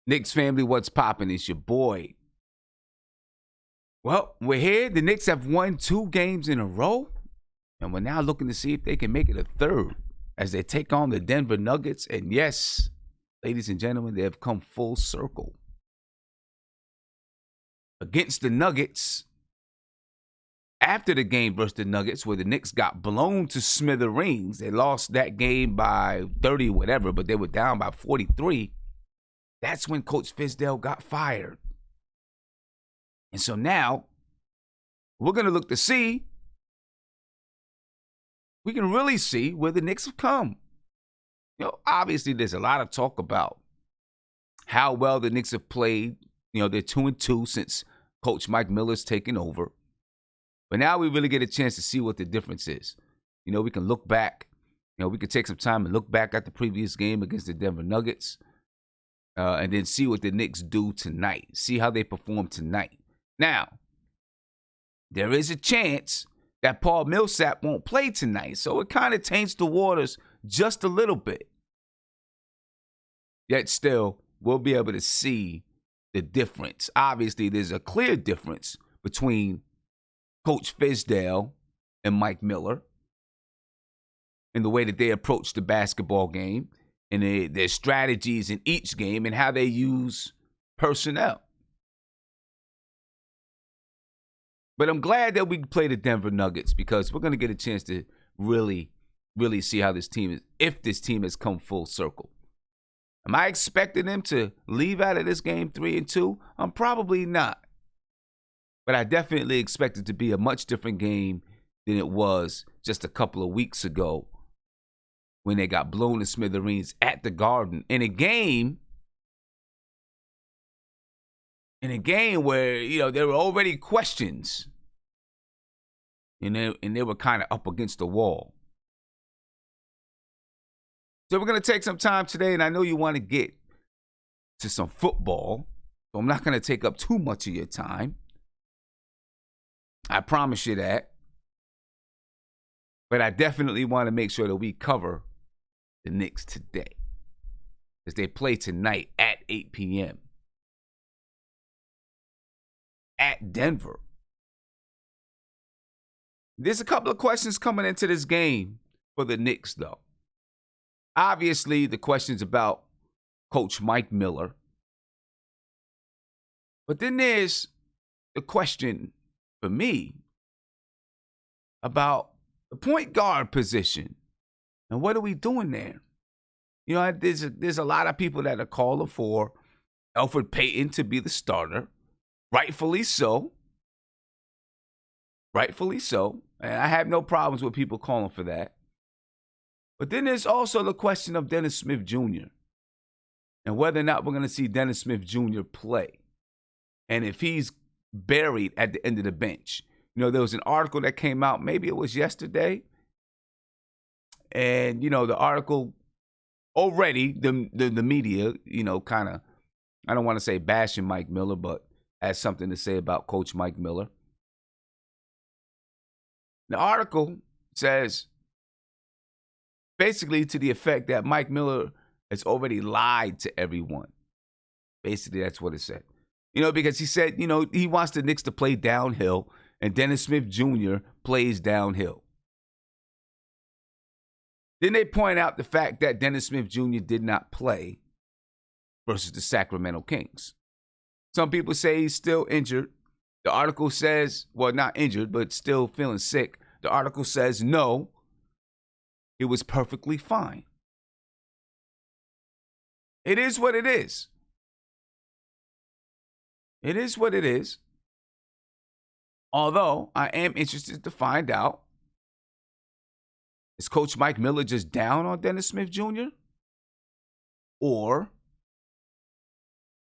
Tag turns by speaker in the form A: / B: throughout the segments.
A: Knicks family, what's poppin'? It's your boy. Well, we're here. The Knicks have won 2 games in a row, and we're now looking to see if they can make it a third as they take on the Denver Nuggets. And yes, ladies and gentlemen, they have come full circle. Against the Nuggets, after the game versus the Nuggets, where the Knicks got blown to smithereens, they lost that game by 30 or whatever, but they were down by 43. That's when Coach Fizdale got fired. And so now, we're going to look to see, we can really see where the Knicks have come. Obviously, there's a lot of talk about how well the Knicks have played. They're 2-2 since Coach Mike Miller's taken over. But now we really get a chance to see what the difference is. We can look back. We can take some time and look back at the previous game against the Denver Nuggets and then see what the Knicks do tonight. See how they perform tonight. Now, there is a chance that Paul Millsap won't play tonight, so it kind of taints the waters just a little bit. Yet still, we'll be able to see the difference. Obviously, there's a clear difference between Coach Fizdale and Mike Miller in the way that they approach the basketball game and their strategies in each game and how they use personnel. But I'm glad that we play the Denver Nuggets because we're going to get a chance to really, really see how this team is, if this team has come full circle. Am I expecting them to leave out of this game 3-2? I'm probably not. But I definitely expect it to be a much different game than it was just a couple of weeks ago when they got blown to smithereens at the Garden in a game where, there were already questions and they were kind of up against the wall. So we're going to take some time today, and I know you want to get to some football, so I'm not going to take up too much of your time. I promise you that. But I definitely want to make sure that we cover the Knicks today as they play tonight at 8 p.m. at Denver. There's a couple of questions coming into this game for the Knicks, though. Obviously, the question's about Coach Mike Miller. But then there's the question for me about the point guard position and what are we doing there? There's a lot of people that are calling for Elfrid Payton to be the starter. Rightfully so. Rightfully so. And I have no problems with people calling for that. But then there's also the question of Dennis Smith Jr. and whether or not we're going to see Dennis Smith Jr. play. And if he's buried at the end of the bench. There was an article that came out, maybe it was yesterday. And, the article already, the media, kind of, I don't want to say bashing Mike Miller, but has something to say about Coach Mike Miller. The article says basically to the effect that Mike Miller has already lied to everyone. Basically, that's what it said. Because he said, he wants the Knicks to play downhill, and Dennis Smith Jr. plays downhill. Then they point out the fact that Dennis Smith Jr. did not play versus the Sacramento Kings. Some people say he's still injured. The article says, well, not injured, but still feeling sick. The article says, no, it was perfectly fine. It is what it is. It is what it is. Although I am interested to find out, is Coach Mike Miller just down on Dennis Smith Jr.? Or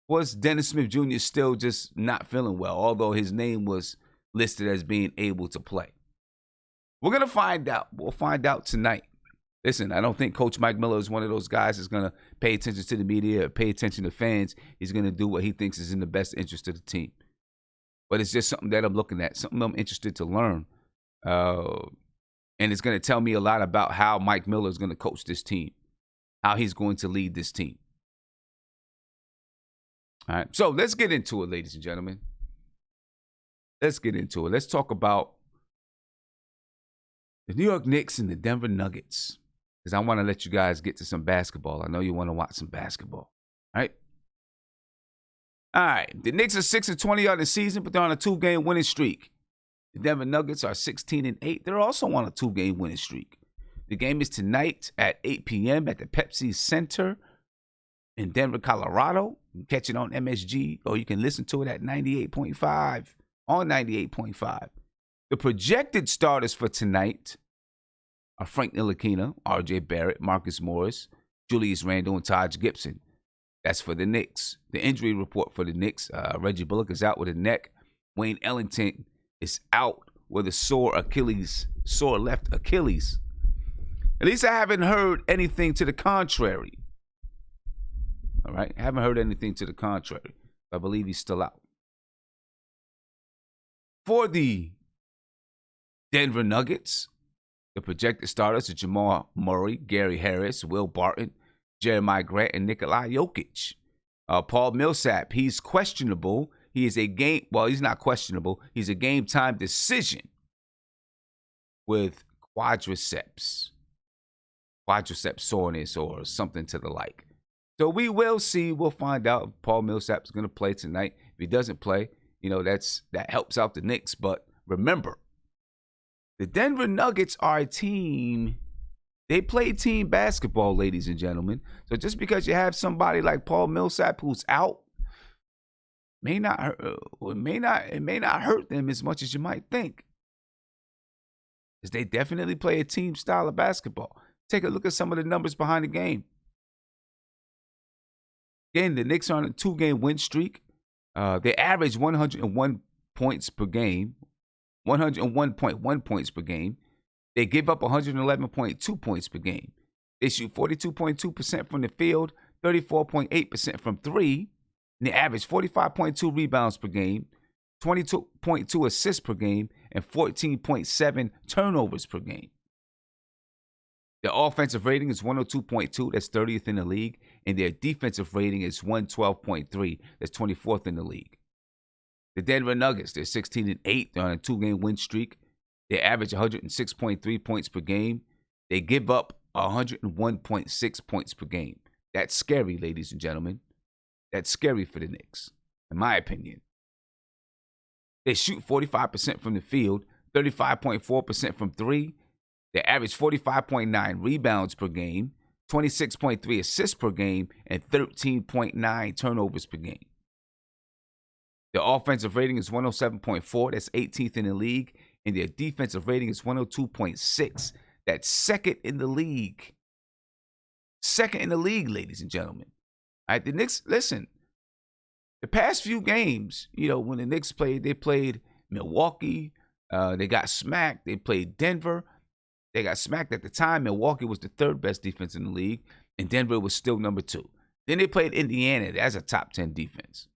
A: was Dennis Smith Jr. still just not feeling well, although his name was listed as being able to play? We're going to find out. We'll find out tonight. Listen, I don't think Coach Mike Miller is one of those guys that's going to pay attention to the media or pay attention to fans. He's going to do what he thinks is in the best interest of the team. But it's just something that I'm looking at, something I'm interested to learn. And it's going to tell me a lot about how Mike Miller is going to coach this team, how he's going to lead this team. All right. So let's get into it, ladies and gentlemen. Let's get into it. Let's talk about the New York Knicks and the Denver Nuggets, because I want to let you guys get to some basketball. I know you want to watch some basketball. All right. All right. The Knicks are 6-20 on the season, but they're on a 2-game winning streak. The Denver Nuggets are 16-8. They're also on a 2-game winning streak. The game is tonight at 8 p.m. at the Pepsi Center in Denver, Colorado. You can catch it on MSG, or you can listen to it at 98.5 on 98.5. The projected starters for tonight are Frank Ntilikina, R.J. Barrett, Marcus Morris, Julius Randle, and Taj Gibson. That's for the Knicks. The injury report for the Knicks, Reggie Bullock is out with a neck. Wayne Ellington is out with a sore left Achilles. At least I haven't heard anything to the contrary. All right? I haven't heard anything to the contrary. I believe he's still out. For the Denver Nuggets, the projected starters are Jamal Murray, Gary Harris, Will Barton, Jeremiah Grant, and Nikola Jokic. Paul Millsap, he's questionable. He is he's not questionable. He's a game-time decision with quadriceps soreness or something to the like. So we will see. We'll find out if Paul Millsap is going to play tonight. If he doesn't play, that helps out the Knicks. But remember, the Denver Nuggets are a team. They play team basketball, ladies and gentlemen. So just because you have somebody like Paul Millsap who's out, it may not hurt them as much as you might think. Because they definitely play a team style of basketball. Take a look at some of the numbers behind the game. Again, the Knicks are on a 2-game win streak. They average 101 points per game, 101.1 points per game. They give up 111.2 points per game. They shoot 42.2% from the field, 34.8% from three, and they average 45.2 rebounds per game, 22.2 assists per game, and 14.7 turnovers per game. Their offensive rating is 102.2, that's 30th in the league, and their defensive rating is 112.3, that's 24th in the league. The Denver Nuggets, they're 16-8, they're on a 2-game win streak. They average 106.3 points per game. They give up 101.6 points per game. That's scary, ladies and gentlemen. That's scary for the Knicks, in my opinion. They shoot 45% from the field, 35.4% from three. They average 45.9 rebounds per game, 26.3 assists per game, and 13.9 turnovers per game. Their offensive rating is 107.4. That's 18th in the league. And their defensive rating is 102.6. That's second in the league. Second in the league, ladies and gentlemen. All right, the Knicks, listen, the past few games, when the Knicks played, they played Milwaukee. They got smacked. They played Denver. They got smacked at the time. Milwaukee was the third best defense in the league, and Denver was still number 2. Then they played Indiana. That's a top 10 defense.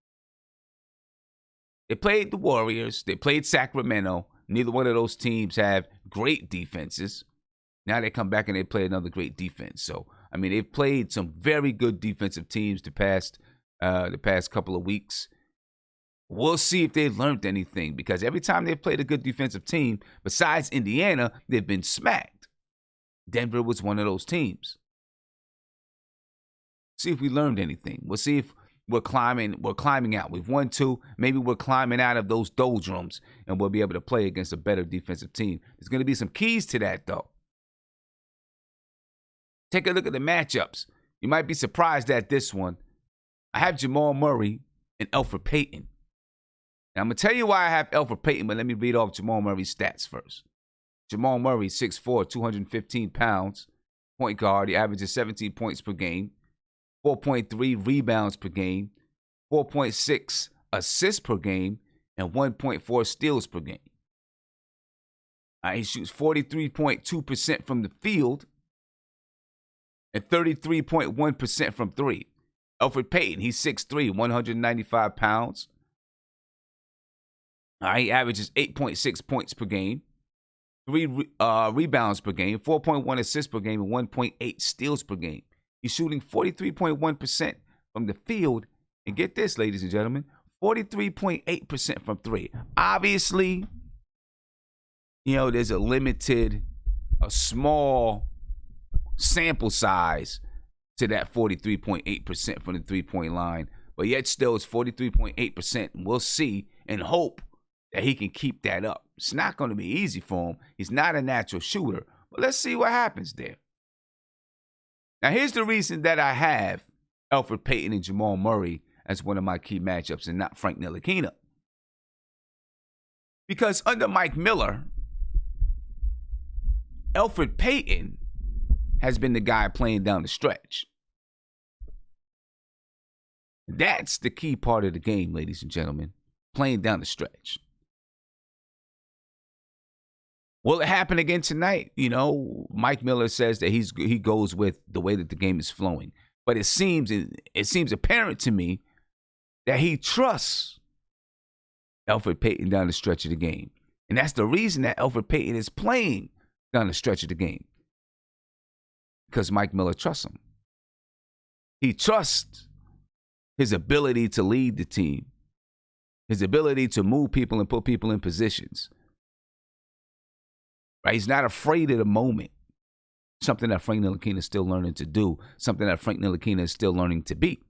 A: They played the Warriors. They played Sacramento. Neither one of those teams have great defenses. Now they come back and they play another great defense. So, they've played some very good defensive teams the past couple of weeks. We'll see if they've learned anything, because every time they've played a good defensive team, besides Indiana, they've been smacked. Denver was one of those teams. See if we learned anything. We'll see if we're climbing out. We've won 2. Maybe we're climbing out of those doldrums, and we'll be able to play against a better defensive team. There's going to be some keys to that, though. Take a look at the matchups. You might be surprised at this one. I have Jamal Murray and Elfrid Payton. Now, I'm going to tell you why I have Elfrid Payton, but let me read off Jamal Murray's stats first. Jamal Murray, 6'4", 215 pounds, point guard. He averages 17 points per game, 4.3 rebounds per game, 4.6 assists per game, and 1.4 steals per game. He shoots 43.2% from the field and 33.1% from three. Elfrid Payton, he's 6'3", 195 pounds. He averages 8.6 points per game, 3 rebounds per game, 4.1 assists per game, and 1.8 steals per game. He's shooting 43.1% from the field And get this, ladies and gentlemen, 43.8% from three. Obviously, there's a small sample size to that 43.8% from the three-point line. But yet still, it's 43.8%. And we'll see and hope that he can keep that up. It's not going to be easy for him. He's not a natural shooter. But let's see what happens there. Now, here's the reason that I have Elfrid Payton and Jamal Murray as one of my key matchups and not Frank Ntilikina. Because under Mike Miller, Elfrid Payton has been the guy playing down the stretch. That's the key part of the game, ladies and gentlemen, playing down the stretch. Will it happen again tonight? Mike Miller says that he goes with the way that the game is flowing. But it seems apparent to me that he trusts Elfrid Payton down the stretch of the game. And that's the reason that Elfrid Payton is playing down the stretch of the game. Because Mike Miller trusts him. He trusts his ability to lead the team. His ability to move people and put people in positions. Right? He's not afraid of the moment. Something that Frank Ntilikina is still learning to do. Something that Frank Ntilikina is still learning to be.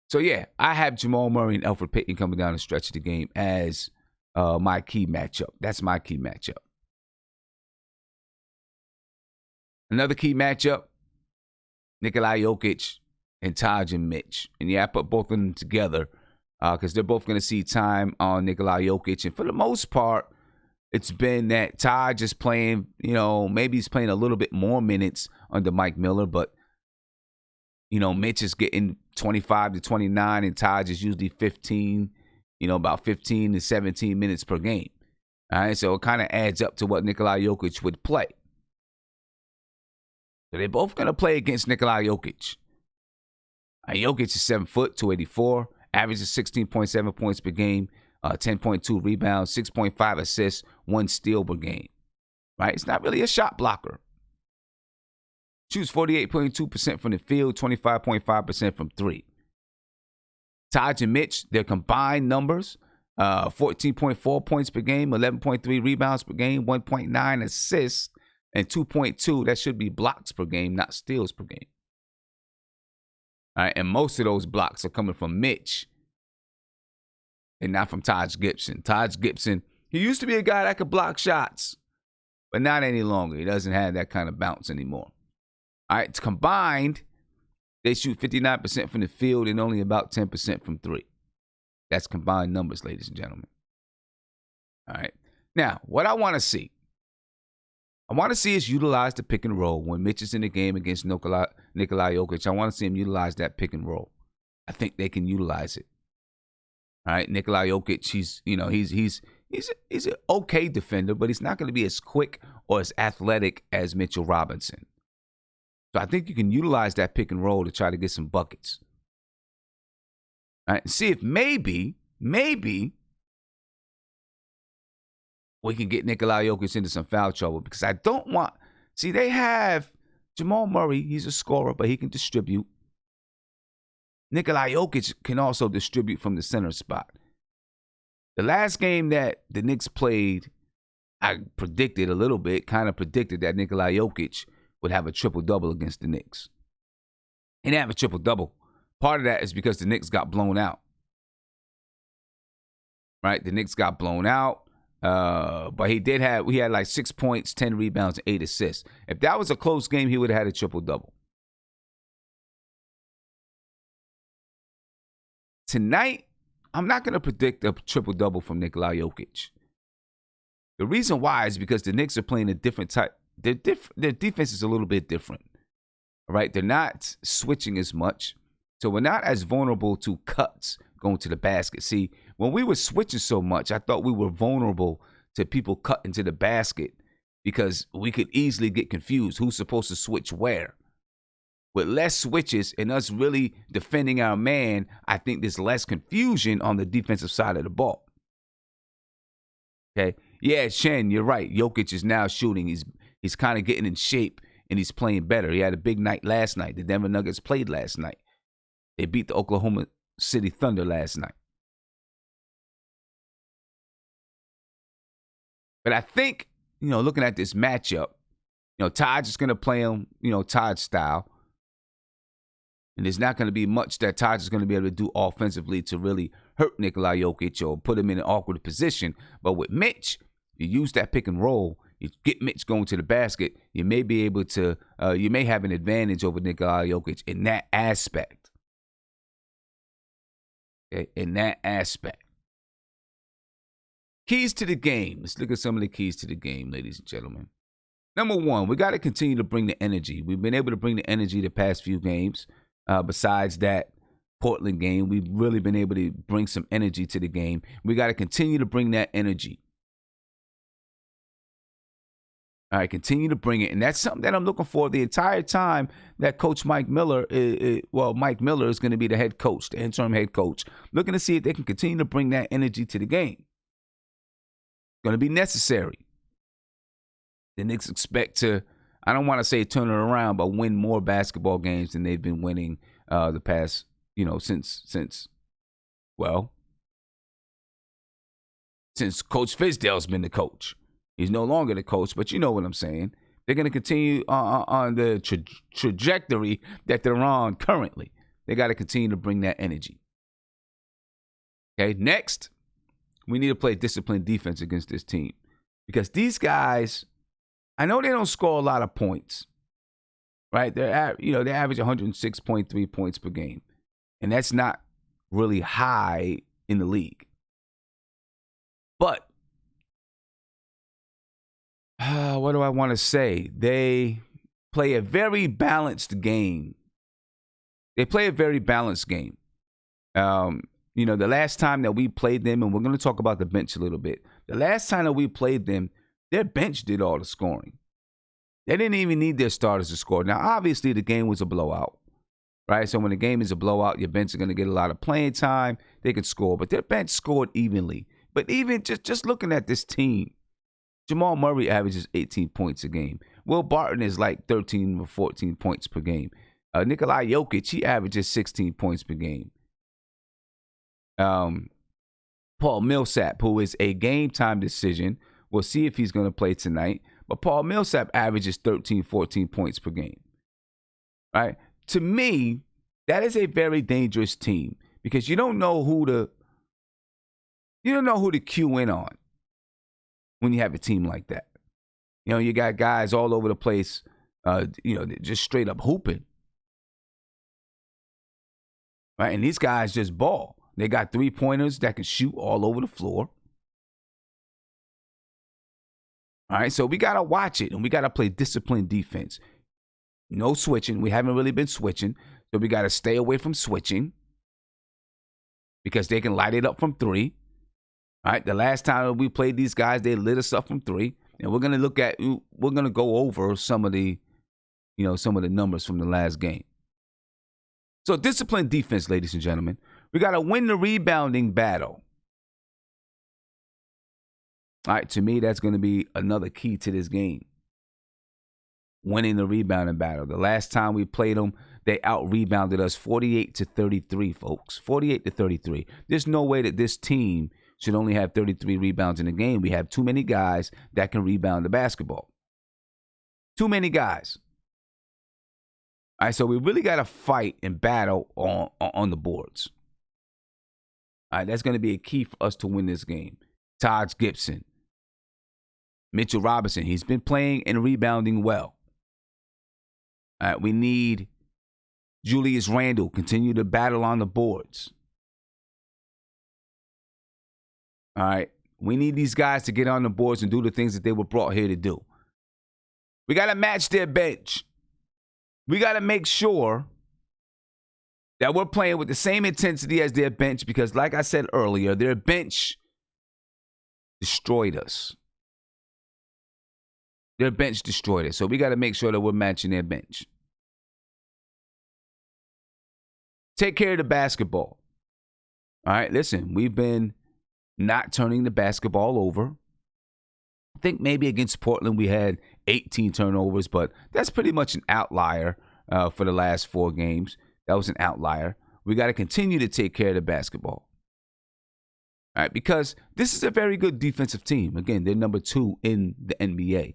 A: So, yeah, I have Jamal Murray and Elfrid Payton coming down the stretch of the game as my key matchup. That's my key matchup. Another key matchup, Nikola Jokic and Taj and Mitch. And, yeah, I put both of them together because they're both going to see time on Nikola Jokic. And for the most part, it's been that Taj is playing, maybe he's playing a little bit more minutes under Mike Miller, but, Mitch is getting 25 to 29 and Taj is usually 15, about 15 to 17 minutes per game. All right, so it kind of adds up to what Nikola Jokic would play. So they're both going to play against Nikola Jokic. Jokic is 7 foot, 284, averages 16.7 points per game, 10.2 rebounds, 6.5 assists, 1 steal per game. Right? It's not really a shot blocker. Shoots 48.2% from the field, 25.5% from three. Taj and Mitch, their combined numbers, 14.4 points per game, 11.3 rebounds per game, 1.9 assists, and 2.2, that should be blocks per game, not steals per game. All right, and most of those blocks are coming from Mitch and not from Taj Gibson. Taj Gibson, he used to be a guy that could block shots, but not any longer. He doesn't have that kind of bounce anymore. All right, combined, they shoot 59% from the field and only about 10% from three. That's combined numbers, ladies and gentlemen. All right. Now, what I want to see is utilize the pick and roll when Mitch is in the game against Nikola Jokic. I want to see him utilize that pick and roll. I think they can utilize it. All right, Nikola Jokic, he's an okay defender, but he's not going to be as quick or as athletic as Mitchell Robinson. So I think you can utilize that pick and roll to try to get some buckets. All right, see if maybe we can get Nikola Jokic into some foul trouble because I don't want. See, they have Jamal Murray. He's a scorer, but he can distribute. Nikola Jokic can also distribute from the center spot. The last game that the Knicks played, I predicted a little bit, kind of predicted that Nikola Jokic would have a triple-double against the Knicks. He didn't have a triple-double. Part of that is because the Knicks got blown out. Right? The Knicks got blown out. But we had like 6 points, 10 rebounds, 8 assists. If that was a close game, he would have had a triple-double. Tonight, I'm not going to predict a triple-double from Nikola Jokic. The reason why is because the Knicks are playing a different type. Their defense is a little bit different. All right? They're not switching as much. So we're not as vulnerable to cuts going to the basket. See, when we were switching so much, I thought we were vulnerable to people cutting to the basket because we could easily get confused who's supposed to switch where. With less switches and us really defending our man, I think there's less confusion on the defensive side of the ball. Okay? Yeah, Shen, you're right. Jokic is now shooting. He's kind of getting in shape and he's playing better. He had a big night last night. The Denver Nuggets played last night. They beat the Oklahoma City Thunder last night. But I think, looking at this matchup, Todd's just going to play him, Todd's style. And there's not going to be much that Todd is going to be able to do offensively to really hurt Nikola Jokic or put him in an awkward position. But with Mitch, you use that pick and roll, you get Mitch going to the basket, you may be able to, you may have an advantage over Nikola Jokic in that aspect. Okay, in that aspect. Keys to the game. Let's look at some of the keys to the game, ladies and gentlemen. Number one, we got to continue to bring the energy. We've been able to bring the energy the past few games. Besides that Portland game, we've really been able to bring some energy to the game. We got to continue to bring that energy. All right, continue to bring it. And that's something that I'm looking for the entire time that Coach Mike Miller, Mike Miller is going to be the head coach, the interim head coach, looking to see if they can continue to bring that energy to the game. It's going to be necessary. The Knicks expect to, I don't want to say turn it around, but win more basketball games than they've been winning the past, since Coach Fizdale's been the coach. He's no longer the coach, but you know what I'm saying. They're going to continue on the trajectory that they're on currently. They got to continue to bring that energy. Okay, next, we need to play disciplined defense against this team. Because these guys, I know they don't score a lot of points, right? They average 106.3 points per game, and that's not really high in the league. But what do I want to say? They play a very balanced game. The last time that we played them, and we're going to talk about the bench a little bit. The last time that we played them, their bench did all the scoring. They didn't even need their starters to score. Now, obviously, the game was a blowout, right? So when the game is a blowout, your bench is going to get a lot of playing time. They can score, but their bench scored evenly. But even just looking at this team, Jamal Murray averages 18 points a game. Will Barton is like 13 or 14 points per game. Nikola Jokic, he averages 16 points per game. Paul Millsap, who is a game-time decision, we'll see if he's going to play tonight. But Paul Millsap averages 13, 14 points per game. Right? To me, that is a very dangerous team because you don't know who to cue in on when you have a team like that. You got guys all over the place, just straight up hooping. Right? And these guys just ball. They got three-pointers that can shoot all over the floor. All right, so we got to watch it, and we got to play disciplined defense. No switching. We haven't really been switching, so we got to stay away from switching because they can light it up from three. All right, the last time we played these guys, they lit us up from three, and we're going to go over some of the numbers from the last game. So disciplined defense, ladies and gentlemen. We got to win the rebounding battle. All right, to me, that's going to be another key to this game. Winning the rebounding battle. The last time we played them, they out-rebounded us 48-33, folks. 48-33. There's no way that this team should only have 33 rebounds in a game. We have too many guys that can rebound the basketball. Too many guys. All right, so we really got to fight and battle on the boards. All right, that's going to be a key for us to win this game. Taj Gibson. Mitchell Robinson, he's been playing and rebounding well. All right, we need Julius Randle, continue to battle on the boards. All right, we need these guys to get on the boards and do the things that they were brought here to do. We got to match their bench. We got to make sure that we're playing with the same intensity as their bench because, like I said earlier, their bench destroyed us. Their bench destroyed us. So we got to make sure that we're matching their bench. Take care of the basketball. All right, listen, we've been not turning the basketball over I think maybe against Portland we had 18 turnovers, but that's pretty much an outlier for the last 4 games. That was an outlier. We got to continue to take care of the basketball. All right, because this is a very good defensive team. Again, they're number 2 in the NBA.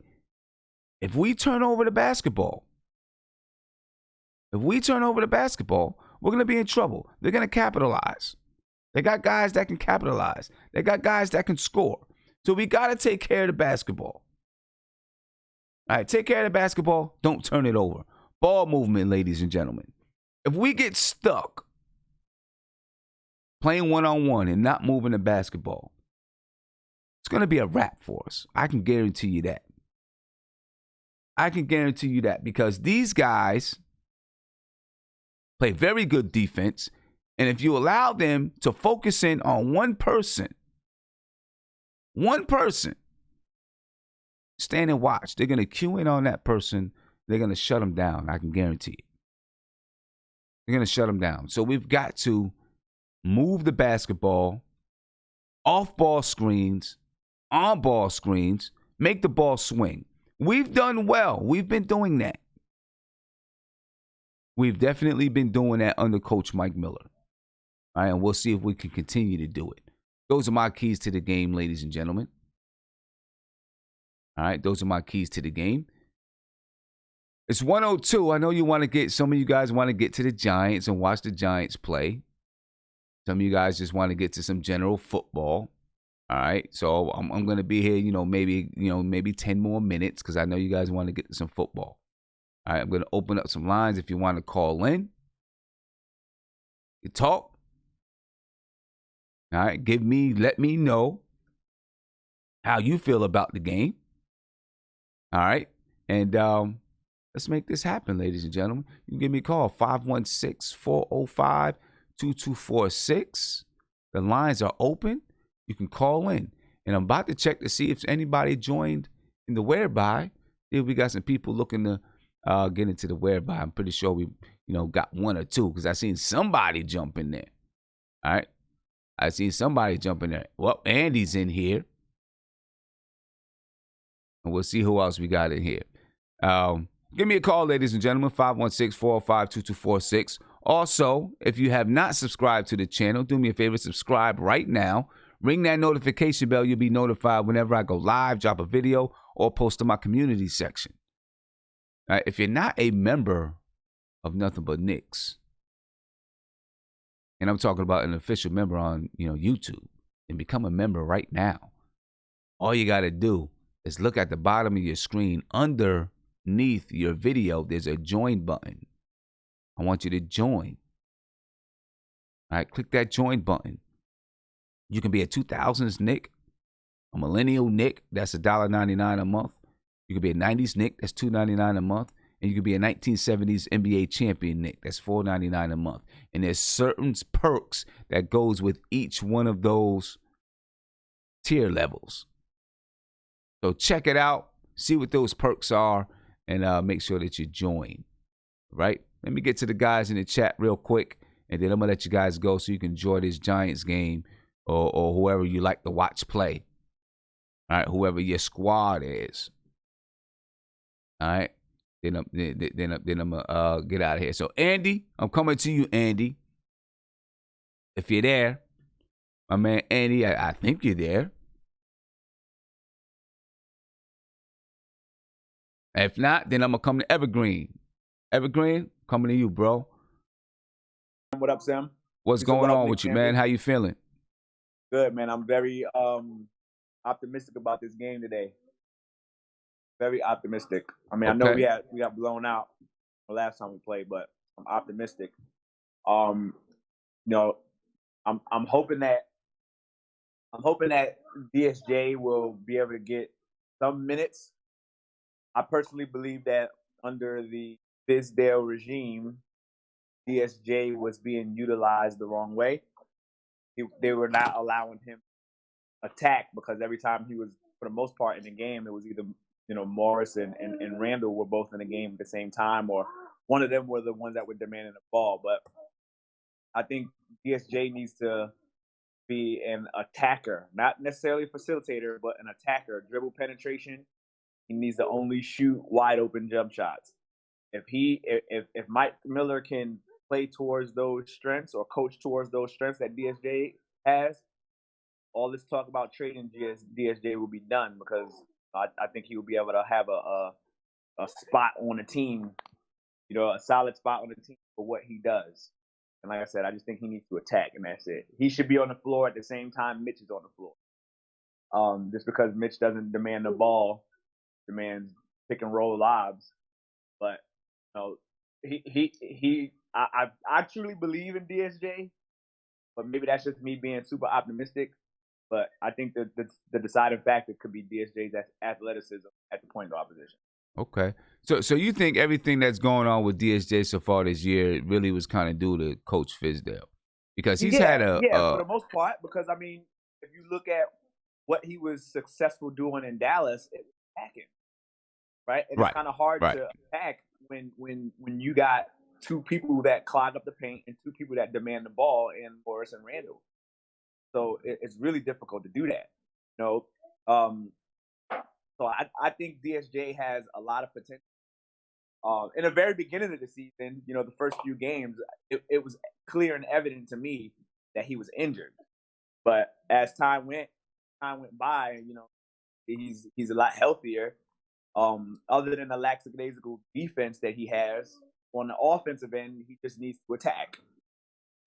A: If we turn over the basketball, we're going to be in trouble. They're going to capitalize. They got guys that can capitalize. They got guys that can score. So we got to take care of the basketball. All right, take care of the basketball. Don't turn it over. Ball movement, ladies and gentlemen. If we get stuck playing one-on-one and not moving the basketball, it's going to be a wrap for us. I can guarantee you that. Because these guys play very good defense, and if you allow them to focus in on one person, stand and watch. They're going to cue in on that person. They're going to shut them down. I can guarantee it. They're going to shut them down. So we've got to move the basketball, off-ball screens, on-ball screens, make the ball swing. We've done well. We've been doing that. We've definitely been doing that under Coach Mike Miller. All right, and we'll see if we can continue to do it. Those are my keys to the game, ladies and gentlemen. All right, those are my keys to the game. It's 102. I know some of you guys want to get to the Giants and watch the Giants play. Some of you guys just want to get to some general football. All right, so I'm going to be here, maybe 10 more minutes because I know you guys want to get to some football. All right, I'm going to open up some lines if you want to call in. You talk. All right, let me know how you feel about the game. All right, and let's make this happen, ladies and gentlemen. You can give me a call, 516-405-2246. The lines are open. You can call in. And I'm about to check to see if anybody joined in the whereby. If we got some people looking to get into the whereby. I'm pretty sure we, got 1 or 2 because I seen somebody jump in there. All right. I seen somebody jump in there. Well, Andy's in here. And we'll see who else we got in here. Give me a call, ladies and gentlemen, 516-405-2246. Also, if you have not subscribed to the channel, do me a favor, subscribe right now. Ring that notification bell. You'll be notified whenever I go live, drop a video, or post to my community section. All right, if you're not a member of Nothing But Knicks, and I'm talking about an official member on YouTube, and become a member right now, all you got to do is look at the bottom of your screen. Underneath your video, there's a join button. I want you to join. All right, click that join button. You can be a 2000s Nick, a millennial Nick, that's $1.99 a month. You can be a 90s Nick, that's $2.99 a month. And you can be a 1970s NBA champion Nick, that's $4.99 a month. And there's certain perks that goes with each one of those tier levels. So check it out, see what those perks are, and make sure that you join, right? Let me get to the guys in the chat real quick, and then I'm going to let you guys go so you can enjoy this Giants game or whoever you like to watch play. All right, whoever your squad is. All right, then I'm going to get out of here. So, Andy, I'm coming to you, Andy. If you're there, my man Andy, I think you're there. If not, then I'm going to come to Evergreen. Evergreen, coming to you, bro.
B: What up, Sam?
A: What's going on with you, man? How you feeling?
B: Good, man. I'm very optimistic about this game today. Very optimistic. I mean, okay. I know we got blown out the last time we played, but I'm optimistic. I'm hoping that DSJ will be able to get some minutes. I personally believe that under the Fizdale regime, DSJ was being utilized the wrong way. They were not allowing him attack because every time he was, for the most part, in the game, it was either Morris and Randall were both in the game at the same time, or one of them were the ones that were demanding the ball. But I think DSJ needs to be an attacker, not necessarily a facilitator, but an attacker. Dribble penetration. He needs to only shoot wide open jump shots. If Mike Miller can play towards those strengths or coach towards those strengths that DSJ has, all this talk about trading DSJ will be done because I think he will be able to have a spot on the team, a solid spot on the team for what he does. And like I said, I just think he needs to attack, and that's it. He should be on the floor at the same time Mitch is on the floor. Just because Mitch doesn't demand the ball, demands pick and roll lobs, but I truly believe in DSJ, but maybe that's just me being super optimistic. But I think that the deciding factor could be DSJ's athleticism at the point guard position.
A: Okay. So you think everything that's going on with DSJ so far this year really was kind of due to Coach Fizdale? Because he's had
B: for the most part, because I mean, if you look at what he was successful doing in Dallas, it was attacking. Right? And it's kind of hard to attack when you got two people that clog up the paint and two people that demand the ball in Morris and Randall. So it's really difficult to do that. So I think DSJ has a lot of potential. In the very beginning of the season, the first few games, it was clear and evident to me that he was injured. But as time went by, he's a lot healthier. Other than the lackadaisical defense that he has on the offensive end, he just needs to attack,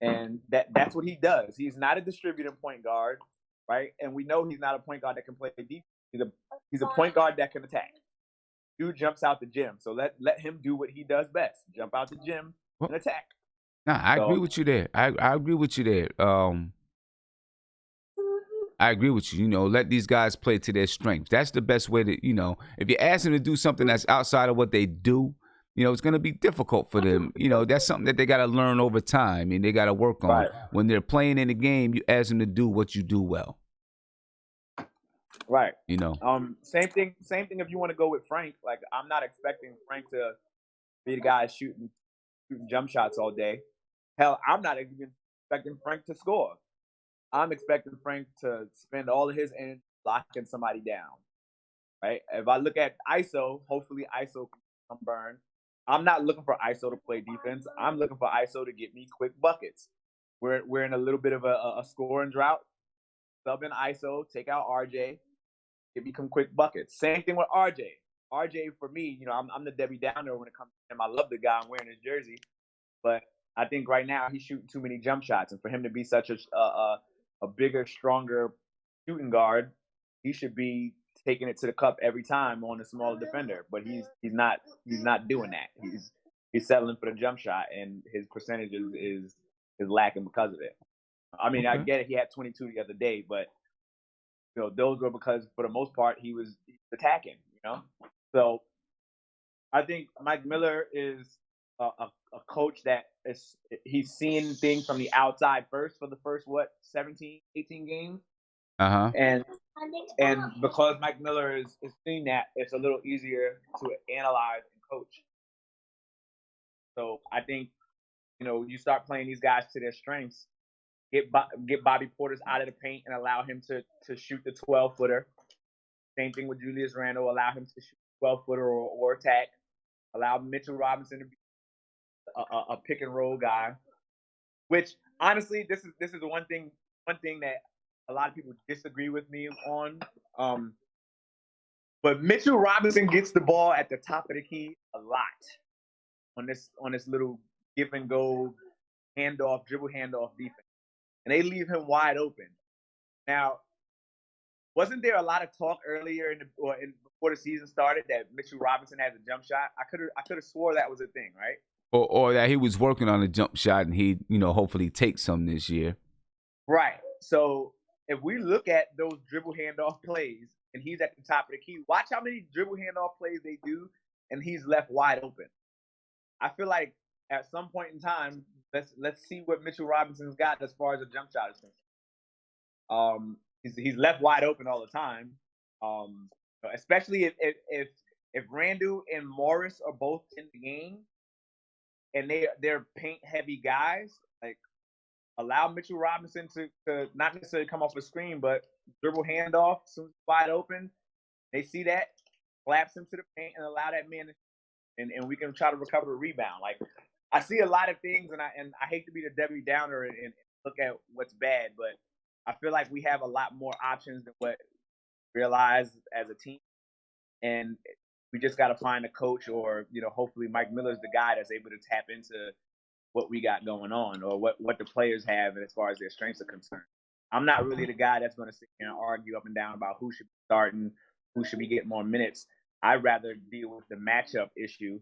B: and that's what he does. He's not a distributing point guard, right? And we know he's not a point guard that can play defense. He's a point guard that can attack. Dude jumps out the gym, so let him do what he does best: jump out the gym and attack.
A: Nah, I agree with you there. I agree with you there. I agree with you. Let these guys play to their strengths. That's the best way to, if you ask them to do something that's outside of what they do, it's going to be difficult for them. That's something that they got to learn over time and they got to work on.
B: Right.
A: When they're playing in the game, you ask them to do what you do well.
B: Right. Same thing if you want to go with Frank. Like, I'm not expecting Frank to be the guy shooting jump shots all day. Hell, I'm not even expecting Frank to score. I'm expecting Frank to spend all of his energy locking somebody down, right? If I look at ISO, hopefully ISO can come burn. I'm not looking for ISO to play defense. I'm looking for ISO to get me quick buckets. We're in a little bit of a scoring drought. Sub in ISO, take out RJ, get me some quick buckets. Same thing with RJ. RJ, for me, I'm the Debbie Downer when it comes to him. I love the guy. I'm wearing his jersey. But I think right now he's shooting too many jump shots. And for him to be such a bigger, stronger shooting guard, he should be taking it to the cup every time on a smaller defender. But he's not doing that. He's settling for the jump shot, and his percentage is lacking because of it. I mean, I get it. He had 22 the other day, but those were because for the most part he was attacking. So I think Mike Miller is a coach that he's seeing things from the outside first for the first 17, 18 games. And because Mike Miller is seeing that, it's a little easier to analyze and coach. So I think you start playing these guys to their strengths. Get Bobby Portis out of the paint and allow him to shoot the 12-footer. Same thing with Julius Randle. Allow him to shoot 12-footer or attack. Allow Mitchell Robinson to be a pick and roll guy. Which honestly, this is one thing that a lot of people disagree with me on. But Mitchell Robinson gets the ball at the top of the key a lot on this little give and go dribble handoff defense. And they leave him wide open. Now, wasn't there a lot of talk earlier before the season started that Mitchell Robinson has a jump shot? I could have swore that was a thing, right?
A: Or that he was working on a jump shot and he, hopefully take some this year.
B: Right. So if we look at those dribble handoff plays and he's at the top of the key, watch how many dribble handoff plays they do and he's left wide open. I feel like at some point in time, let's see what Mitchell Robinson's got as far as a jump shot is concerned. He's left wide open all the time, especially if Randall and Morris are both in the game and they're paint heavy guys. Like, allow Mitchell Robinson to not necessarily come off a screen, but dribble handoff, soon wide open. They see that, collapse into the paint, and allow that man, and we can try to recover the rebound. Like I see a lot of things, and I hate to be the Debbie Downer and look at what's bad, but I feel like we have a lot more options than what we realize as a team, and we just got to find a coach, or hopefully Mike Miller's the guy that's able to tap into what we got going on, or what the players have as far as their strengths are concerned. I'm not really the guy that's going to sit here and argue up and down about who should be starting, who should be getting more minutes. I'd rather deal with the matchup issue.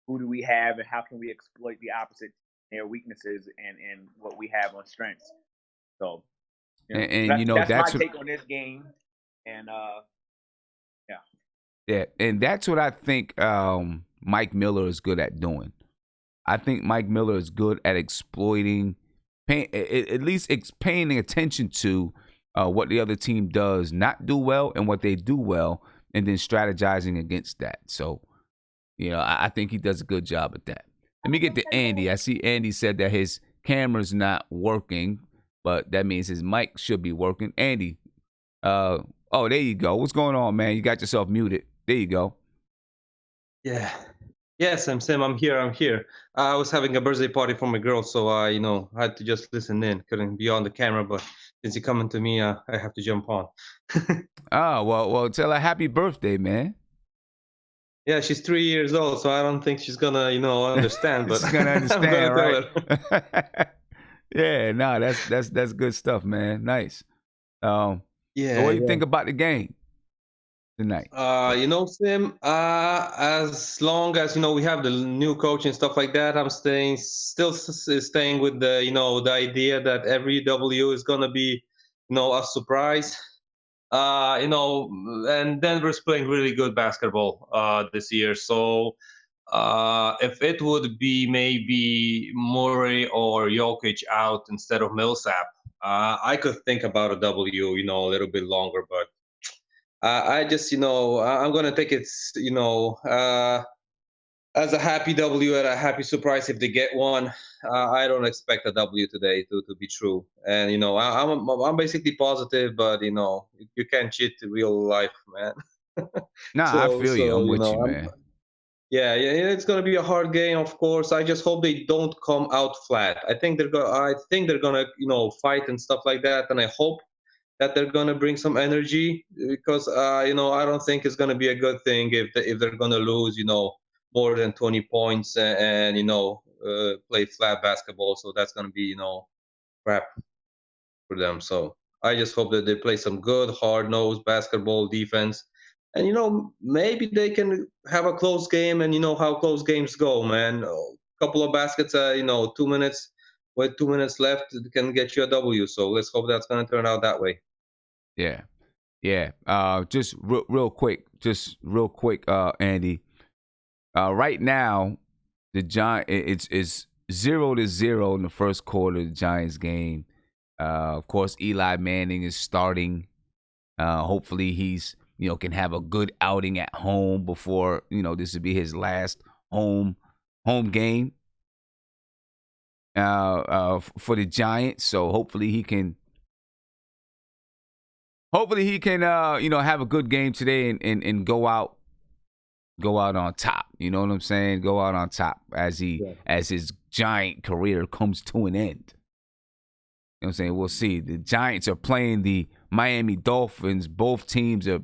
B: Who do we have, and how can we exploit the opposite, their weaknesses, and what we have on strengths? So, that's my take on this game. And yeah.
A: Yeah, and that's what I think Mike Miller is good at doing. I think Mike Miller is good at exploiting, at least paying attention to what the other team does not do well and what they do well, and then strategizing against that. So, I think he does a good job at that. Let me get to Andy. I see Andy said that his camera's not working, but that means his mic should be working. Andy, oh, there you go. What's going on, man? You got yourself muted. There you go.
C: Yeah. Yes, I'm Sam. I'm here. I was having a birthday party for my girl, so I had to just listen in. Couldn't be on the camera, but since you're coming to me, I have to jump on.
A: Oh, well, tell her happy birthday, man.
C: Yeah, she's 3 years old, so I don't think she's gonna, understand. But
A: she's gonna understand, right? Yeah, no, that's good stuff, man. Nice.
C: Yeah.
A: So what do you think about the game tonight?
C: Sim, as long as we have the new coach and stuff like that, I'm still staying with the idea that every W is gonna be a surprise. And Denver's playing really good basketball this year. So if it would be maybe Murray or Jokic out instead of Millsap, I could think about a W, a little bit longer. But I just, I'm going to take it, as a happy W and a happy surprise if they get one. I don't expect a W today to be true. And, I'm basically positive, but, you can't cheat real life, man.
A: Nah, I feel you. I'm with you, man.
C: Yeah, it's going to be a hard game, of course. I just hope they don't come out flat. I think they're going to, fight and stuff like that. And I hope that they're going to bring some energy because, I don't think it's going to be a good thing if they're going to lose, more than 20 points and play flat basketball. So that's going to be, crap for them. So I just hope that they play some good, hard-nosed basketball defense. And, maybe they can have a close game and how close games go, man. A couple of baskets, 2 minutes, with 2 minutes left, can get you a W. So let's hope that's going to turn out that way.
A: Yeah. Just real quick, Andy. Right now, the Giants it's 0-0 in the first quarter of the Giants game. Of course, Eli Manning is starting. Hopefully, he's can have a good outing at home before this will be his last home game for the Giants. So hopefully he can. Have a good game today and go out on top. You know what I'm saying? Go out on top as his Giant career comes to an end. You know what I'm saying? We'll see. The Giants are playing the Miami Dolphins. Both teams are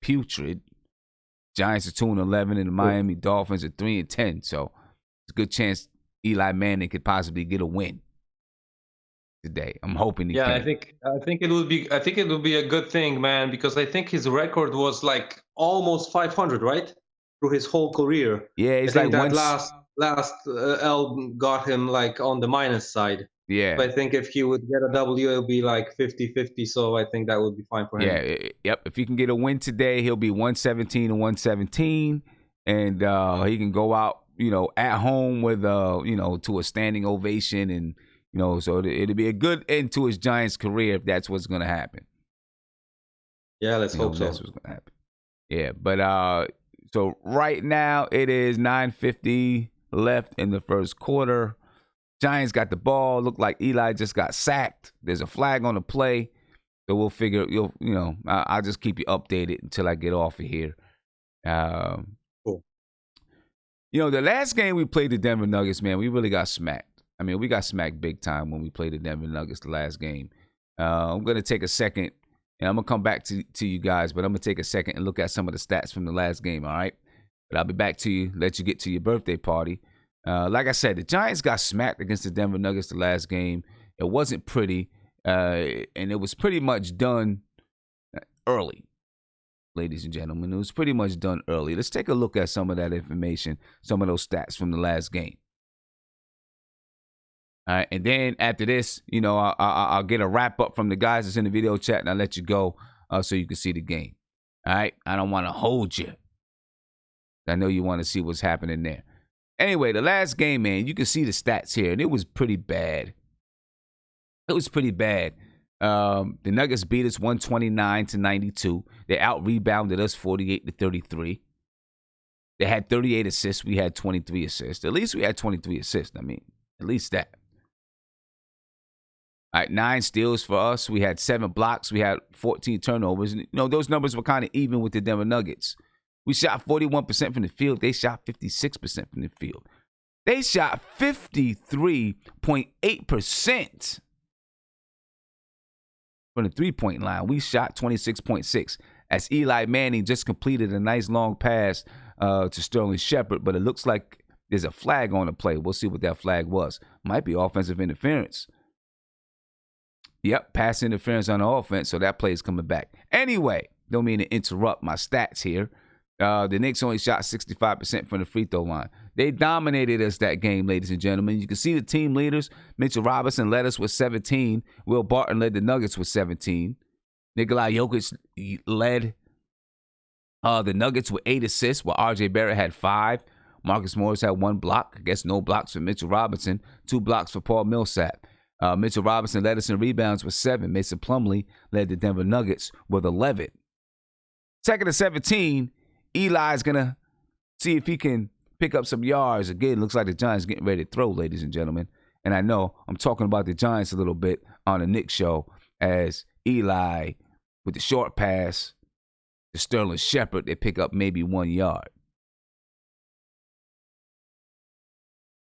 A: putrid. Giants are 2-11 and the Miami Dolphins are 3-10. So it's a good chance Eli Manning could possibly get a win today. I'm hoping he can.
C: I think it will be a good thing, man, because I think his record was like almost 500, right? Through his whole career.
A: Yeah, he's
C: I think that last L got him like on the minus side.
A: Yeah.
C: But I think if he would get a W, it'll be like 50-50. So I think that would be fine for him.
A: Yeah, yep. If he can get a win today, he'll be 117-117, and he can go out, at home with, to a standing ovation, and so it'll be a good end to his Giants career if that's what's gonna happen.
C: Yeah, let's hope so.
A: That's what's gonna happen. Yeah, but so right now it is 9:50 left in the first quarter. Giants got the ball. Looked like Eli just got sacked. There's a flag on the play. So we'll figure, I'll just keep you updated until I get off of here.
C: Cool.
A: The last game we played the Denver Nuggets, man, we really got smacked. I mean, we got smacked big time when we played the Denver Nuggets the last game. I'm going to take a second, and I'm going to come back to you guys, but I'm going to take a second and look at some of the stats from the last game, all right? But I'll be back to you, let you get to your birthday party. Like I said, the Giants got smacked against the Denver Nuggets the last game. It wasn't pretty, and it was pretty much done early, ladies and gentlemen. It was pretty much done early. Let's take a look at some of that information, some of those stats from the last game. All right, and then after this, I'll get a wrap up from the guys that's in the video chat, and I'll let you go so you can see the game. All right, I don't want to hold you. I know you want to see what's happening there. Anyway, the last game, man, you can see the stats here, and it was pretty bad. It was pretty bad. The Nuggets beat us 129-92. They out-rebounded us 48-33. They had 38 assists. We had 23 assists. At least we had 23 assists. I mean, at least that. All right, 9 steals for us. We had 7 blocks. We had 14 turnovers. And, those numbers were kind of even with the Denver Nuggets. We shot 41% from the field. They shot 56% from the field. They shot 53.8% from the three-point line. We shot 26.6%. As Eli Manning just completed a nice long pass to Sterling Shepard, but it looks like there's a flag on the play. We'll see what that flag was. Might be offensive interference. Yep, pass interference on the offense, so that play is coming back. Anyway, don't mean to interrupt my stats here. The Knicks only shot 65% from the free throw line. They dominated us that game, ladies and gentlemen. You can see the team leaders. Mitchell Robinson led us with 17. Will Barton led the Nuggets with 17. Nikola Jokic led the Nuggets with 8 assists, while R.J. Barrett had 5. Marcus Morris had 1 block. I guess no blocks for Mitchell Robinson. 2 blocks for Paul Millsap. Mitchell Robinson led us in rebounds with 7. Mason Plumlee led the Denver Nuggets with 11. Second and 17, Eli's going to see if he can pick up some yards. Again, looks like the Giants getting ready to throw, ladies and gentlemen. And I know I'm talking about the Giants a little bit on the Knicks show as Eli, with the short pass to Sterling Shepard, they pick up maybe 1 yard.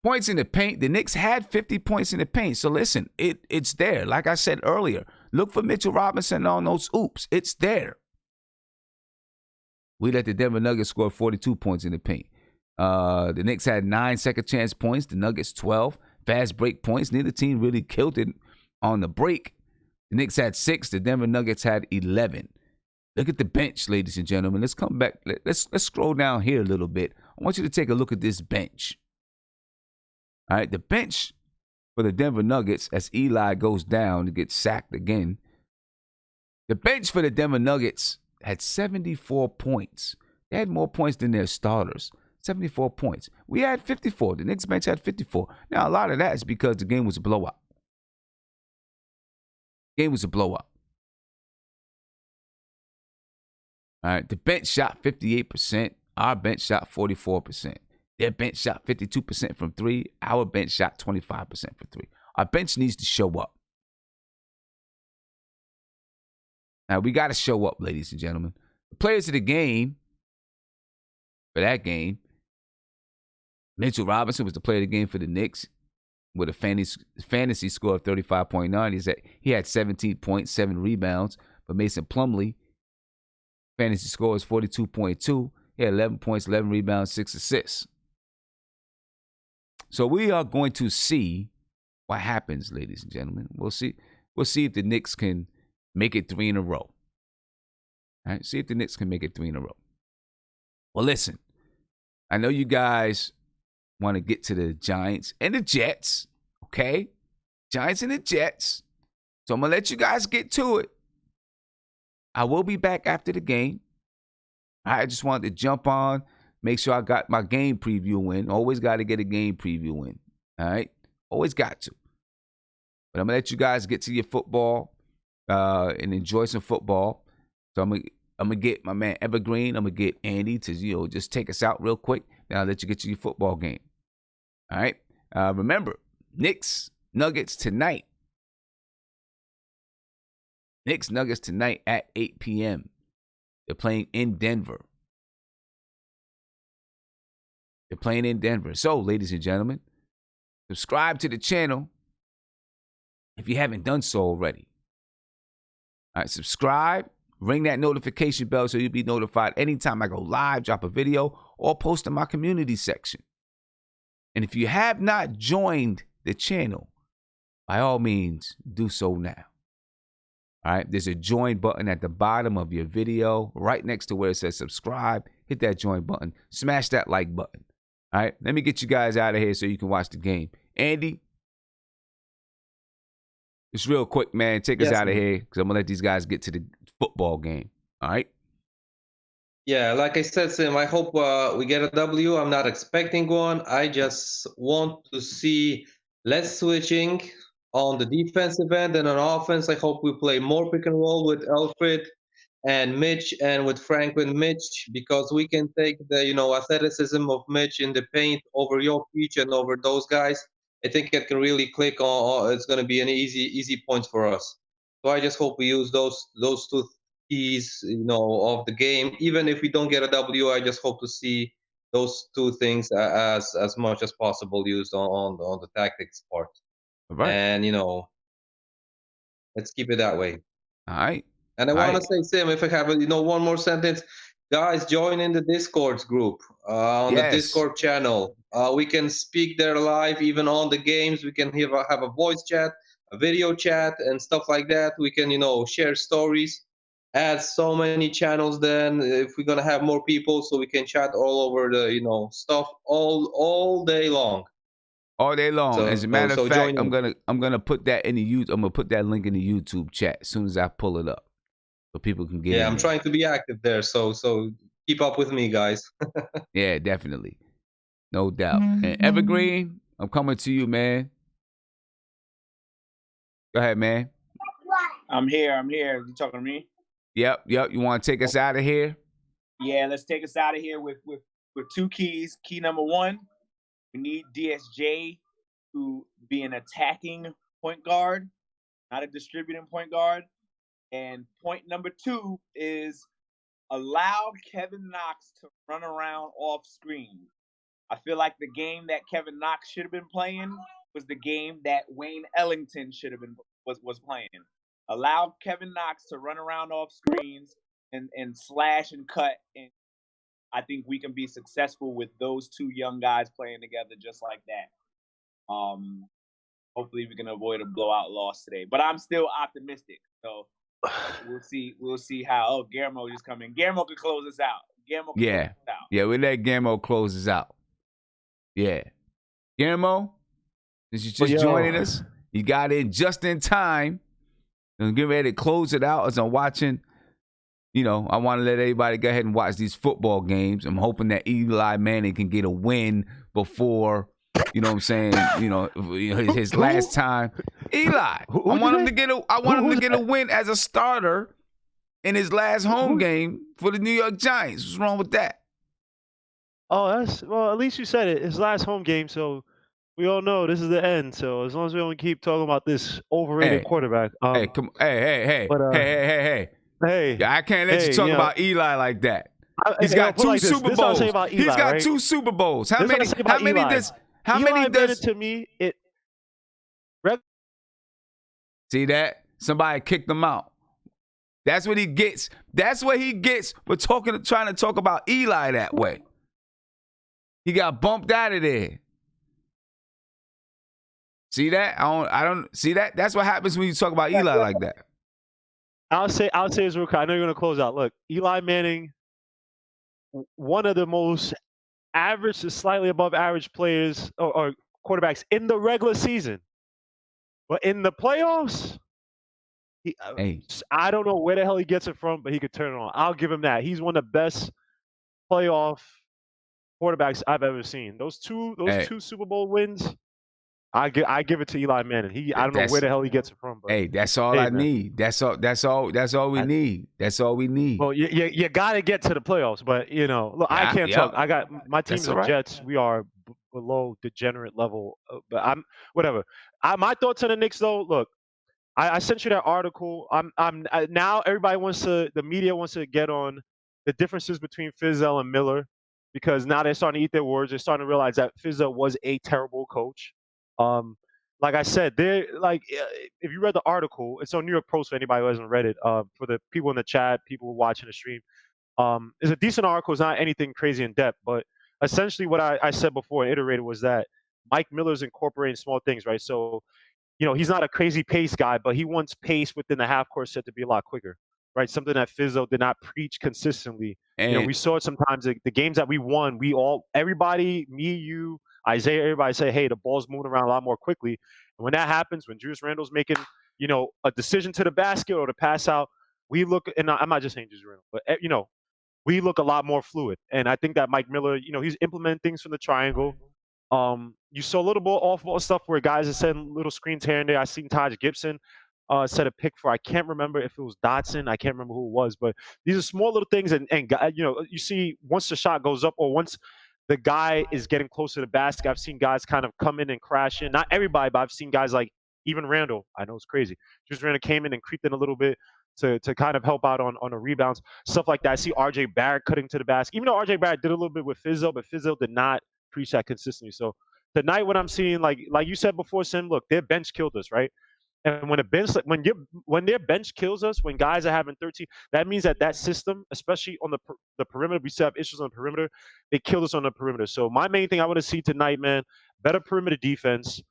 A: Points in the paint. The Knicks had 50 points in the paint. So listen, it's there. Like I said earlier, look for Mitchell Robinson on those oops. It's there. We let the Denver Nuggets score 42 points in the paint. The Knicks had 9 second chance points. The Nuggets 12. Fast break points. Neither team really killed it on the break. The Knicks had 6. The Denver Nuggets had 11. Look at the bench, ladies and gentlemen. Let's come back. Let's scroll down here a little bit. I want you to take a look at this bench. All right, the bench for the Denver Nuggets, as Eli goes down to get sacked again. The bench for the Denver Nuggets had 74 points. They had more points than their starters. 74 points. We had 54. The Knicks bench had 54. Now, a lot of that is because the game was a blowout. Game was a blowout. All right, the bench shot 58%. Our bench shot 44%. Their bench shot 52% from 3. Our bench shot 25% from 3. Our bench needs to show up. Now, we got to show up, ladies and gentlemen. The players of the game, for that game, Mitchell Robinson was the player of the game for the Knicks with a fantasy score of 35.9. He had 17 points, 7 rebounds. But Mason Plumlee, fantasy score is 42.2. He had 11 points, 11 rebounds, 6 assists. So we are going to see what happens, ladies and gentlemen. We'll see if the Knicks can make it 3 in a row. All right, see if the Knicks can make it 3 in a row. Well, listen, I know you guys want to get to the Giants and the Jets, okay? Giants and the Jets. So I'm going to let you guys get to it. I will be back after the game. I just wanted to jump on, make sure I got my game preview in. Always got to get a game preview in, all right? Always got to. But I'm going to let you guys get to your football and enjoy some football. So I'm gonna get my man Evergreen. I'm going to get Andy to, just take us out real quick. Then I'll let you get to your football game. All right? Remember, Knicks Nuggets tonight. Knicks Nuggets tonight at 8 p.m. They're playing in Denver. So, ladies and gentlemen, subscribe to the channel if you haven't done so already. All right, subscribe, ring that notification bell so you'll be notified anytime I go live, drop a video, or post in my community section. And if you have not joined the channel, by all means, do so now. All right, there's a join button at the bottom of your video, right next to where it says subscribe. Hit that join button, smash that like button. All right, let me get you guys out of here so you can watch the game. Andy, just real quick, man, take us out of here because I'm going to let these guys get to the football game. All right?
C: Yeah, like I said, Sim, I hope we get a W. I'm not expecting one. I just want to see less switching on the defensive end, and on offense, I hope we play more pick and roll with Alfred and Mitch, and with Franklin Mitch, because we can take the athleticism of Mitch in the paint over York and over those guys. I think it can really click on. It's going to be an easy points for us. So I just hope we use those two keys, of the game. Even if we don't get a W, I just hope to see those two things as much as possible used on the tactics part.
A: All right.
C: And let's keep it that way.
A: All right.
C: And I want to say, Sim, if I have one more sentence, guys, join in the Discord group on the Discord channel. We can speak there live, even on the games. We can have a voice chat, a video chat, and stuff like that. We can, share stories. Add so many channels. Then, if we're gonna have more people, so we can chat all over the, stuff all day long.
A: All day long.
C: So,
A: as a matter of fact, I'm gonna put that in the I'm gonna put that link in the YouTube chat as soon as I pull it up, so people can get.
C: Yeah, I'm trying to be active there. So keep up with me, guys.
A: Yeah, definitely, no doubt. And Evergreen, I'm coming to you, man. Go ahead, man.
B: I'm here. You talking to me?
A: Yep. You want to take us out of here?
B: Yeah, let's take us out of here with two keys. Key number one. We need DSJ to be an attacking point guard, not a distributing point guard. And point number two is allow Kevin Knox to run around off screen. I feel like the game that Kevin Knox should have been playing was the game that Wayne Ellington should have been was playing. Allow Kevin Knox to run around off screens and slash and cut, and I think we can be successful with those two young guys playing together just like that. Hopefully we can avoid a blowout loss today. But I'm still optimistic. So we'll see how. Oh, Guillermo just come in. Guillermo can close us out.
A: Yeah, we let Guillermo close us out. Yeah. Guillermo, since you just joining us, you got in just in time. I'm getting ready to close it out as I'm watching. I want to let everybody go ahead and watch these football games. I'm hoping that Eli Manning can get a win before, what I'm saying, his last time. Eli, I want him to get a win as a starter in his last home game for the New York Giants. What's wrong with that?
D: Oh, at least you said it. His last home game, so we all know this is the end. So as long as we don't keep talking about this overrated quarterback.
A: Hey, come, hey. Yeah, I can't let you talk about Eli like that. He's got two Super Bowls. He's got two Super Bowls. How many does
D: to me it?
A: See that? Somebody kicked him out. That's what he gets. That's what he gets for trying to talk about Eli that way. He got bumped out of there. See that? I don't see that. That's what happens when you talk about Eli like that.
D: I'll say this real quick. I know you're gonna close out. Look, Eli Manning, one of the most average to slightly above average players or quarterbacks in the regular season, but in the playoffs, I don't know where the hell he gets it from, but he could turn it on. I'll give him that. He's one of the best playoff quarterbacks I've ever seen. Those two Super Bowl wins. I give it to Eli Manning. I don't know where the hell he gets it from. But
A: that's all I need. That's all we need. That's all we need.
D: Well, you got to get to the playoffs, but look, I can't talk. I got my team's the Jets. We are below degenerate level. But I'm whatever. My thoughts on the Knicks, though. Look, I sent you that article. Now everybody wants to. The media wants to get on the differences between Fizdale and Miller because now they're starting to eat their words. They're starting to realize that Fizdale was a terrible coach. Um, like I said, they're like if you read the article, it's on New York Post for anybody who hasn't read it. For the people in the chat, people watching the stream, it's a decent article. It's not anything crazy in depth, but essentially what I said before and iterated was that Mike Miller's incorporating small things, right? So he's not a crazy pace guy, but he wants pace within the half court set to be a lot quicker, right? Something that Fizzo did not preach consistently.
A: And
D: We saw it sometimes. The games that we won, everybody, me, you, Isaiah, everybody say, hey, the ball's moving around a lot more quickly. And when that happens, when Julius Randle's making, a decision to the basket or to pass out, we look, and I'm not just saying Julius Randle, but, we look a lot more fluid. And I think that Mike Miller, he's implementing things from the triangle. You saw a little bit off-ball stuff where guys are setting little screens here and there. I seen Taj Gibson set a pick for, I can't remember if it was Dotson. I can't remember who it was, but these are small little things. And you see once the shot goes up or once the guy is getting close to the basket, I've seen guys kind of come in and crash in. Not everybody, but I've seen guys like even Randall. I know it's crazy. Just Randall came in and creeped in a little bit to kind of help out on the rebounds, stuff like that. I see RJ Barrett cutting to the basket. Even though RJ Barrett did a little bit with Fizzo, but Fizzo did not preach that consistently. So tonight, what I'm seeing, like you said before, Sim, look, their bench killed us, right? And when their bench kills us, when guys are having 13, that means that system, especially on the perimeter, we still have issues on the perimeter. They killed us on the perimeter. So my main thing I want to see tonight, man, better perimeter defense.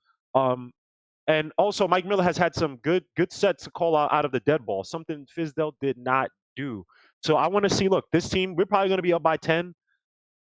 D: And also Mike Miller has had some good sets to call out of the dead ball, something Fizdale did not do. So I want to see, look, this team, we're probably going to be up by 10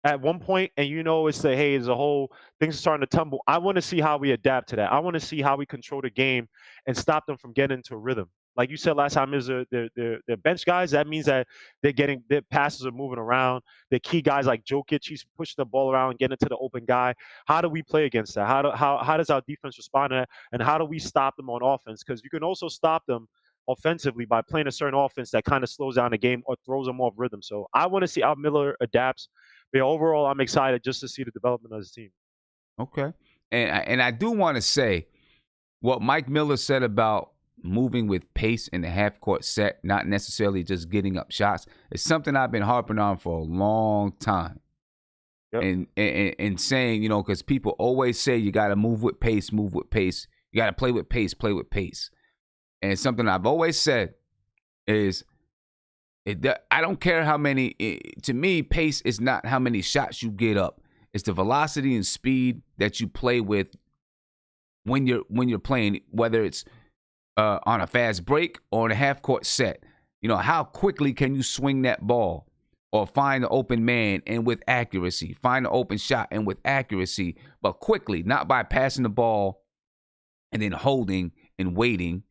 D: at one point, and it's a whole things are starting to tumble. I want to see how we adapt to that. I want to see how we control the game and stop them from getting into a rhythm. Like you said last time, they're bench guys. That means that their passes are moving around. The key guys like Jokic, he's pushing the ball around and getting into the open guy. How do we play against that? How does our defense respond to that? And how do we stop them on offense? Because you can also stop them offensively by playing a certain offense that kind of slows down the game or throws them off rhythm. So I want to see how Miller adapts. But overall, I'm excited just to see the development of his team.
A: Okay. And I do want to say what Mike Miller said about moving with pace in the half-court set, not necessarily just getting up shots, is something I've been harping on for a long time. Yep. And saying, because people always say you got to move with pace. You got to play with pace. And something I've always said is, I don't care how many. To me, pace is not how many shots you get up. It's the velocity and speed that you play with when you're playing, whether it's on a fast break or in a half court set. How quickly can you swing that ball or find the open man and with accuracy, find the open shot and with accuracy, but quickly, not by passing the ball and then holding and waiting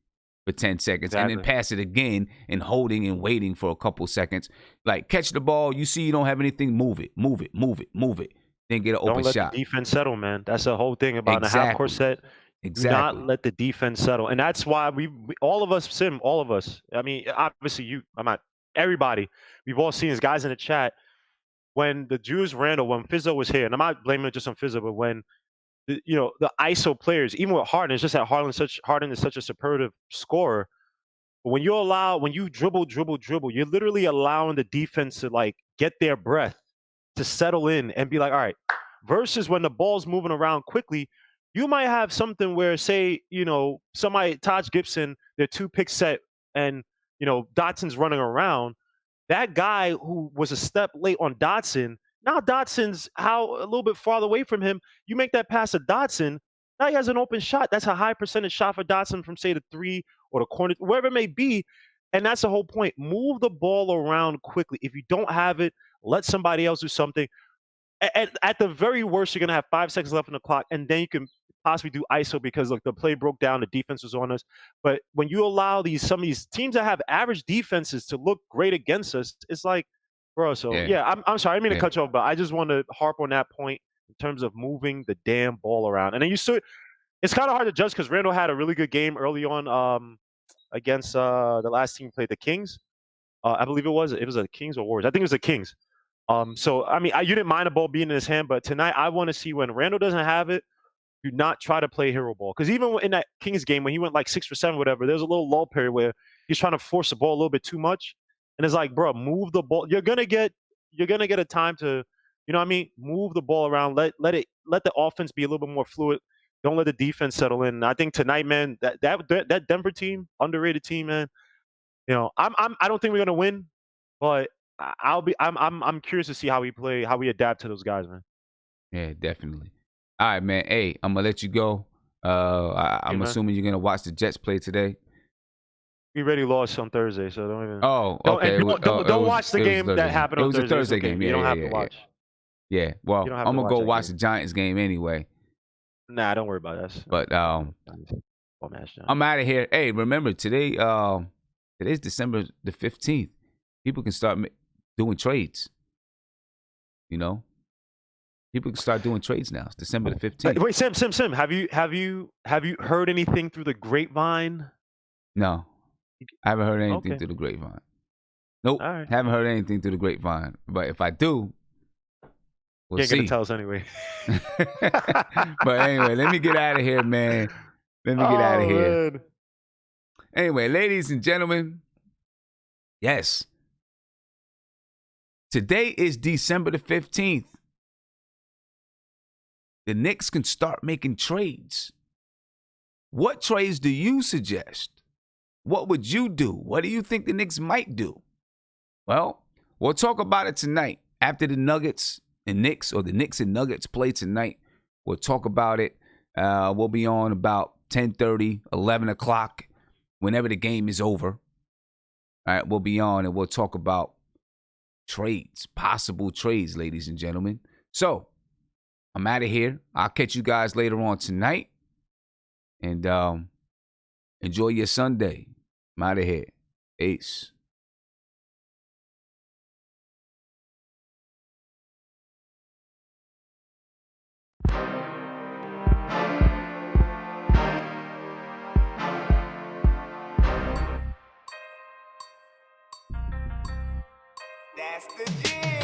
A: for 10 seconds, exactly. And then pass it again and holding and waiting for a couple seconds. Like, catch the ball, you see you don't have anything, move it. Then get an open shot.
D: Don't let the defense settle, man. That's the whole thing about the half-court set.
A: Exactly.
D: Do not let the defense settle. And that's why we all of us, Sim, all of us, I mean, obviously you, I'm not, everybody, we've all seen as guys in the chat, when the Julius Randle, when Fizzo was here, and I'm not blaming it just on Fizzo, but when the ISO players, even with Harden, it's just that Harden is such a superlative scorer. But when you dribble, you're literally allowing the defense to like get their breath, to settle in and be like, all right. Versus when the ball's moving around quickly, you might have something where, say, somebody, Taj Gibson, their 2-pick set, and Dotson's running around. That guy who was a step late on Dotson, now Dotson's a little bit farther away from him. You make that pass to Dotson, now he has an open shot. That's a high percentage shot for Dotson from, say, the 3 or the corner, wherever it may be. And that's the whole point. Move the ball around quickly. If you don't have it, let somebody else do something. At the very worst, you're going to have 5 seconds left on the clock, and then you can possibly do ISO because, look, the play broke down, the defense was on us. But when you allow some of these teams that have average defenses to look great against us, it's like, bro, so, yeah I'm sorry, I didn't mean to cut you off, but I just want to harp on that point in terms of moving the damn ball around. And then it's kind of hard to judge because Randall had a really good game early on against the last team played, the Kings. I believe it was the Kings or Warriors. I think it was the Kings. So I mean, you didn't mind the ball being in his hand, but tonight I want to see when Randall doesn't have it, do not try to play hero ball. Because even in that Kings game when he went like 6 for 7, whatever, there's a little lull period where he's trying to force the ball a little bit too much, and it's like, bro, move the ball. You're gonna get a time to, you know what I mean, move the ball around. Let the offense be a little bit more fluid. Don't let the defense settle in. And I think tonight, man, that Denver team, underrated team, man. You know, I don't think we're gonna win, but I'm curious to see how we adapt to those guys, man.
A: Yeah, definitely. All right, man. Hey, I'm gonna let you go. I'm assuming you're gonna watch the Jets play today.
D: We already lost on Thursday, so don't even.
A: Oh, okay.
D: Don't watch the game that happened on Thursday.
A: It was a Thursday game. Yeah,
D: you don't have
A: to
D: watch.
A: Yeah. Well, I'm gonna go watch the Giants game anyway.
D: Nah, don't worry about that.
A: But I'm out of here. Hey, remember today's December the 15th. People can start doing trades. You know, people can start doing trades now. It's December the 15th.
D: Wait, Sim, have you heard anything through the grapevine?
A: No, I haven't heard anything through the grapevine. Nope,
D: right.
A: Haven't heard anything through the grapevine. But if I do, we'll see.
D: You're gonna tell us anyway.
A: But anyway, let me get out of here, man. Let me get out of here.
D: Man.
A: Anyway, ladies and gentlemen, yes. Today is December the 15th. The Knicks can start making trades. What trades do you suggest? What would you do? What do you think the Knicks might do? Well, we'll talk about it tonight. After the Nuggets and Knicks, or the Knicks and Nuggets play tonight, we'll talk about it. We'll be on about 10:30, 11 o'clock, whenever the game is over. All right, we'll be on and we'll talk about trades, possible trades, ladies and gentlemen. So, I'm out of here. I'll catch you guys later on tonight. And enjoy your Sunday. I'm out of here. Peace.
E: That's the jig.